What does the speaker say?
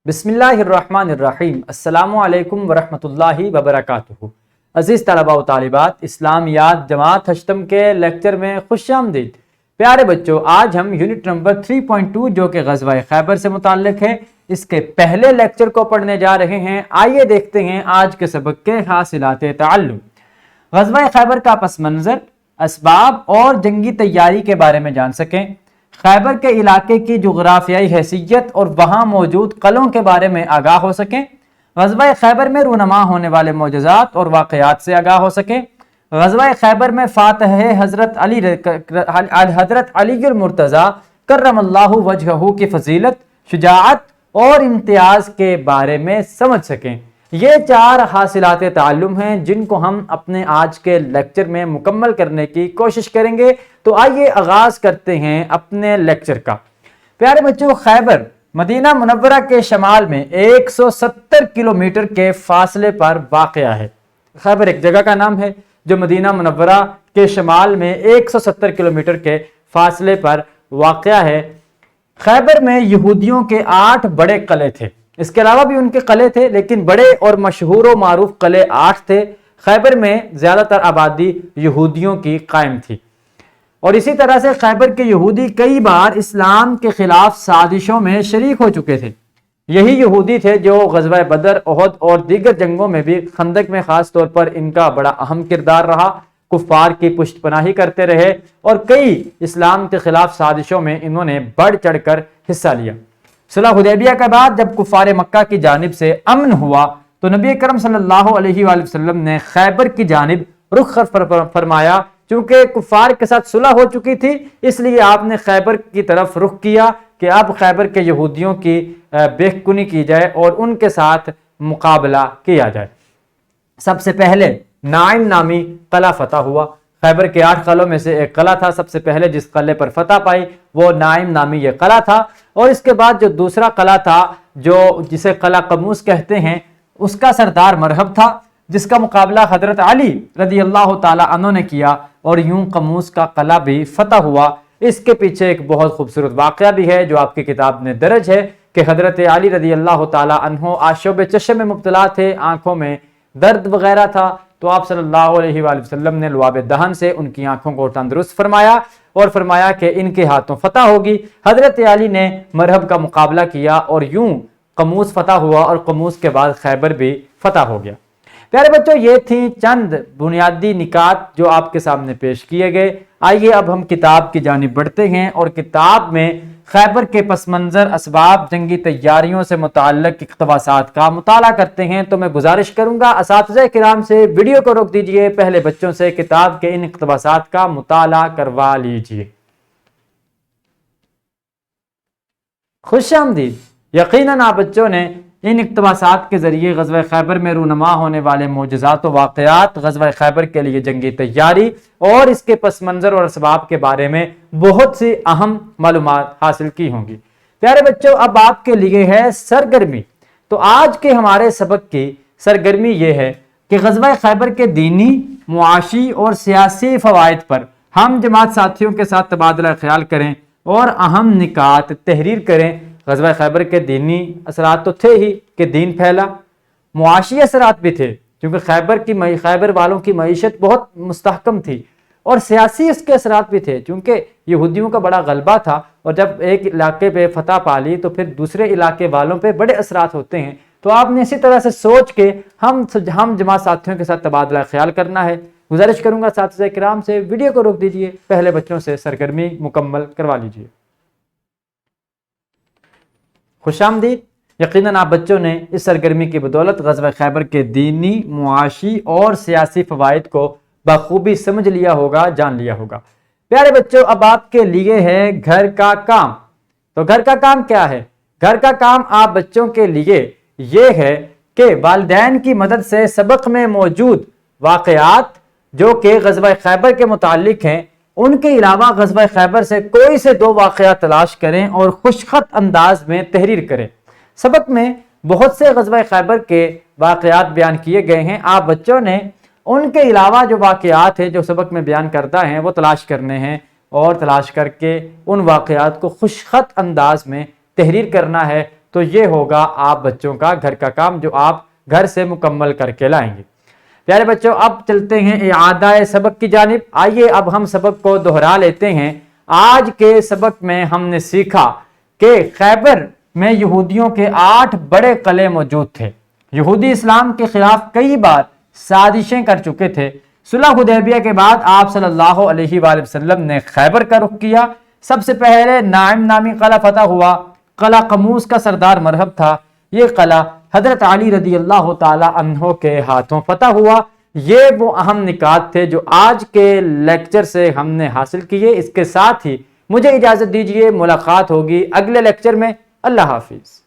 بسم اللہ الرحمن الرحیم۔ السلام علیکم ورحمۃ اللہ وبرکاتہ۔ عزیز طلباء و طالبات، اسلامیات جماعت ہشتم کے لیکچر میں خوش آمدید۔ پیارے بچوں، آج ہم یونٹ نمبر 3.2 جو کہ غزوہ خیبر سے متعلق ہے، اس کے پہلے لیکچر کو پڑھنے جا رہے ہیں۔ آئیے دیکھتے ہیں آج کے سبق کے حاصلات تعلم۔ غزوہ خیبر کا پس منظر، اسباب اور جنگی تیاری کے بارے میں جان سکیں، خیبر کے علاقے کی جغرافیائی حیثیت اور وہاں موجود قلعوں کے بارے میں آگاہ ہو سکیں، غزوہ خیبر میں رونما ہونے والے معجزات اور واقعات سے آگاہ ہو سکیں، غزوہ خیبر میں فاتح حضرت علی المرتضیٰ کرم اللہ وجہہ کی فضیلت، شجاعت اور امتیاز کے بارے میں سمجھ سکیں۔ یہ 4 حاصلات تعلم ہیں جن کو ہم اپنے آج کے لیکچر میں مکمل کرنے کی کوشش کریں گے۔ تو آئیے آغاز کرتے ہیں اپنے لیکچر کا۔ پیارے بچوں، خیبر مدینہ منورہ کے شمال میں 170 کلومیٹر کے فاصلے پر واقع ہے۔ خیبر ایک جگہ کا نام ہے جو مدینہ منورہ کے شمال میں 170 کلومیٹر کے فاصلے پر واقع ہے۔ خیبر میں یہودیوں کے 8 بڑے قلعے تھے، اس کے علاوہ بھی ان کے قلعے تھے، لیکن بڑے اور مشہور و معروف قلعے 8 تھے۔ خیبر میں زیادہ تر آبادی یہودیوں کی قائم تھی، اور اسی طرح سے خیبر کے یہودی کئی بار اسلام کے خلاف سازشوں میں شریک ہو چکے تھے۔ یہی یہودی تھے جو غزوہ بدر، احد اور دیگر جنگوں میں بھی، خندق میں خاص طور پر ان کا بڑا اہم کردار رہا، کفار کی پشت پناہی کرتے رہے اور کئی اسلام کے خلاف سازشوں میں انہوں نے بڑھ چڑھ کر حصہ لیا۔ صلح حدیبیہ کے بعد جب کفار مکہ کی جانب سے امن ہوا تو نبی کرم صلی اللہ علیہ وآلہ وسلم نے خیبر کی جانب رخ فرمایا۔ چونکہ کفار کے ساتھ صلح ہو چکی تھی، اس لیے آپ نے خیبر کی طرف رخ کیا کہ اب خیبر کے یہودیوں کی بے-کنی کی جائے اور ان کے ساتھ مقابلہ کیا جائے۔ سب سے پہلے نائم نامی قلعہ فتح ہوا۔ خیبر کے 8 قلعوں میں سے ایک قلعہ تھا۔ سب سے پہلے جس قلعے پر فتح پائی وہ نائم نامی یہ قلعہ تھا، اور اس کے بعد جو دوسرا قلعہ تھا جو جسے قلعہ قموس کہتے ہیں، اس کا سردار مرہب تھا، جس کا مقابلہ حضرت علی رضی اللہ تعالی عنہ نے کیا، اور یوں قموس کا قلعہ بھی فتح ہوا۔ اس کے پیچھے ایک بہت خوبصورت واقعہ بھی ہے جو آپ کی کتاب میں درج ہے کہ حضرت علی رضی اللہ تعالی عنہ آشوب چشم میں مبتلا تھے، آنکھوں میں درد وغیرہ تھا، تو آپ صلی اللہ علیہ وآلہ وسلم نے لعاب دہن سے ان کی آنکھوں کو تندرست فرمایا اور فرمایا کہ ان کے ہاتھوں فتح ہوگی۔ حضرت علی نے مرہب کا مقابلہ کیا اور یوں قموس فتح ہوا، اور قموس کے بعد خیبر بھی فتح ہو گیا۔ پیارے بچوں، یہ تھیں چند بنیادی نکات جو آپ کے سامنے پیش کیے گئے۔ آئیے اب ہم کتاب کی جانب بڑھتے ہیں اور کتاب میں خیبر کے پس منظر، اسباب، جنگی تیاریوں سے متعلق اقتباسات کا مطالعہ کرتے ہیں۔ تو میں گزارش کروں گا اساتذہ کرام سے ویڈیو کو روک دیجئے، پہلے بچوں سے کتاب کے ان اقتباسات کا مطالعہ کروا لیجئے۔ خوش آمدید۔ یقیناً آپ بچوں نے ان اقتباسات کے ذریعے غزوہ خیبر میں رونما ہونے والے معجزات و واقعات، غزوہ خیبر کے لیے جنگی تیاری اور اس کے پس منظر اور اسباب کے بارے میں بہت سی اہم معلومات حاصل کی ہوں گی۔ پیارے بچوں، اب آپ کے لیے ہے سرگرمی۔ تو آج کے ہمارے سبق کی سرگرمی یہ ہے کہ غزوہ خیبر کے دینی، معاشی اور سیاسی فوائد پر ہم جماعت ساتھیوں کے ساتھ تبادلہ خیال کریں اور اہم نکات تحریر کریں۔ غزوہ خیبر کے دینی اثرات تو تھے ہی کہ دین پھیلا، معاشی اثرات بھی تھے کیونکہ خیبر والوں کی معیشت بہت مستحکم تھی، اور سیاسی اس کے اثرات بھی تھے کیونکہ یہودیوں کا بڑا غلبہ تھا، اور جب ایک علاقے پہ فتح پا لی تو پھر دوسرے علاقے والوں پہ بڑے اثرات ہوتے ہیں۔ تو آپ نے اسی طرح سے سوچ کے ہم جماعت ساتھیوں کے ساتھ تبادلہ خیال کرنا ہے۔ گزارش کروں گا اساتذہ کرام سے ویڈیو کو روک دیجئے، پہلے بچوں سے سرگرمی مکمل کروا لیجئے۔ خوش آمدید۔ یقیناً آپ بچوں نے اس سرگرمی کی بدولت غزوہ خیبر کے دینی، معاشی اور سیاسی فوائد کو بخوبی سمجھ لیا ہوگا، جان لیا ہوگا۔ پیارے بچوں، اب آپ کے لیے ہے گھر کا کام۔ تو گھر کا کام کیا ہے؟ گھر کا کام آپ بچوں کے لیے یہ ہے کہ والدین کی مدد سے سبق میں موجود واقعات جو کہ غزوہ خیبر کے متعلق ہیں، ان کے علاوہ غزوہ خیبر سے کوئی سے 2 واقعات تلاش کریں اور خوشخط انداز میں تحریر کریں۔ سبق میں بہت سے غزوہ خیبر کے واقعات بیان کیے گئے ہیں، آپ بچوں نے ان کے علاوہ جو واقعات ہیں جو سبق میں بیان کردہ ہیں وہ تلاش کرنے ہیں، اور تلاش کر کے ان واقعات کو خوشخط انداز میں تحریر کرنا ہے۔ تو یہ ہوگا آپ بچوں کا گھر کا کام جو آپ گھر سے مکمل کر کے لائیں گے۔ پیارے بچوں، اب چلتے ہیں اعادہ سبق کی جانب۔ آئیے اب ہم سبق کو دہرا لیتے ہیں۔ آج کے سبق میں ہم نے سیکھا کہ خیبر میں یہودیوں کے 8 بڑے قلعے موجود تھے۔ یہودی اسلام کے خلاف کئی بار سازشیں کر چکے تھے۔ صلح حدیبیہ کے بعد آپ صلی اللہ علیہ وآلہ وسلم نے خیبر کا رخ کیا۔ سب سے پہلے نائم نامی قلعہ فتح ہوا۔ قلعہ قموس کا سردار مرہب تھا۔ یہ قلعہ حضرت علی رضی اللہ تعالی عنہ کے ہاتھوں فتح ہوا۔ یہ وہ اہم نکات تھے جو آج کے لیکچر سے ہم نے حاصل کیے۔ اس کے ساتھ ہی مجھے اجازت دیجیے، ملاقات ہوگی اگلے لیکچر میں۔ اللہ حافظ۔